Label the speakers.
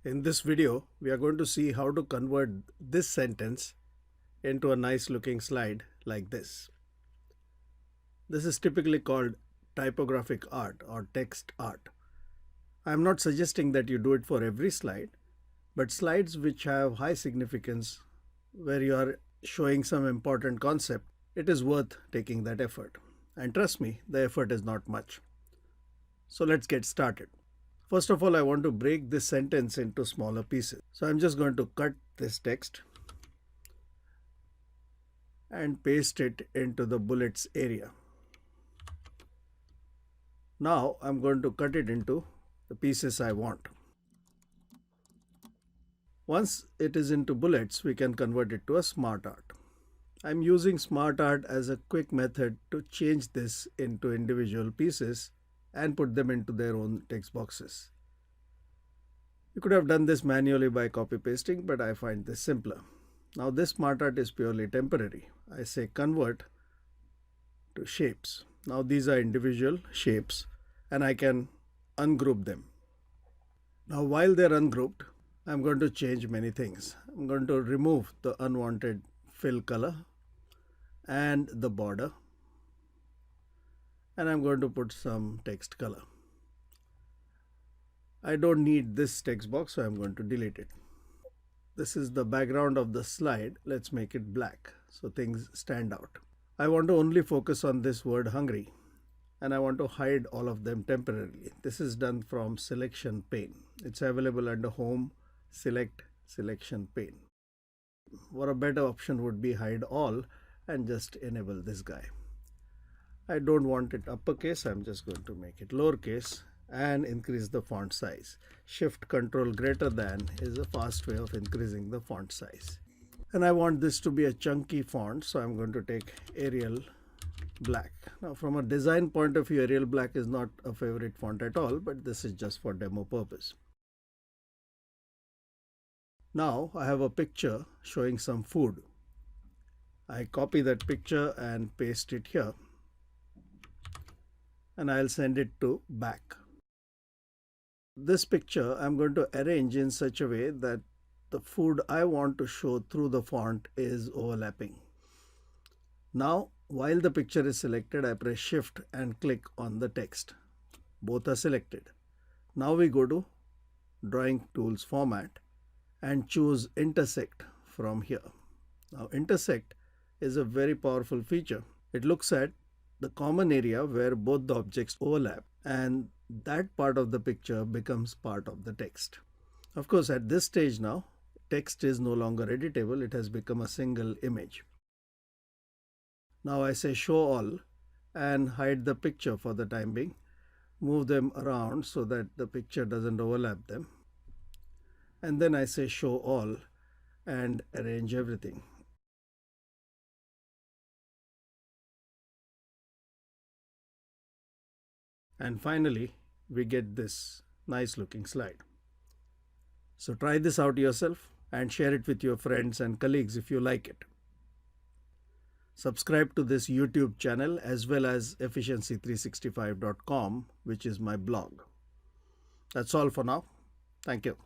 Speaker 1: In this video, we are going to see how to convert this sentence into a nice looking slide like this. This is typically called typographic art or text art. I am not suggesting that you do it for every slide, but slides which have high significance where you are showing some important concept, it is worth taking that effort. And trust me, the effort is not much. So let's get started. First of all, I want to break this sentence into smaller pieces. So I'm just going to cut this text and paste it into the bullets area. Now I'm going to cut it into the pieces I want. Once it is into bullets, we can convert it to a smart art. I'm using smart art as a quick method to change this into individual pieces and put them into their own text boxes. You could have done this manually by copy pasting, but I find this simpler. Now this smart art is purely temporary. I say convert to shapes. Now these are individual shapes and I can ungroup them. Now while they're ungrouped, I'm going to change many things. I'm going to remove the unwanted fill color and the border, and I'm going to put some text color. I don't need this text box, so I'm going to delete it. This is the background of the slide. Let's make it black so things stand out. I want to only focus on this word hungry, and I want to hide all of them temporarily. This is done from selection pane. It's available under home, select, selection pane. Or a better option would be hide all and just enable this guy. I don't want it uppercase. I'm just going to make it lowercase and increase the font size. Shift Control greater than is a fast way of increasing the font size. And I want this to be a chunky font, so I'm going to take Arial Black. Now from a design point of view, Arial Black is not a favorite font at all, but this is just for demo purpose. Now I have a picture showing some food. I copy that picture and paste it here, and I'll send it to back. This picture I'm going to arrange in such a way that the food I want to show through the font is overlapping. Now while the picture is selected, I press Shift and click on the text. Both are selected. Now we go to Drawing Tools format and choose Intersect from here. Now Intersect is a very powerful feature. It looks at the common area where both the objects overlap, and that part of the picture becomes part of the text. Of course, at this stage now, text is no longer editable. It has become a single image. Now I say show all and hide the picture for the time being. Move them around so that the picture doesn't overlap them. And then I say show all and arrange everything. And finally, we get this nice looking slide. So try this out yourself and share it with your friends and colleagues if you like it. Subscribe to this YouTube channel as well as efficiency365.com, which is my blog. That's all for now. Thank you.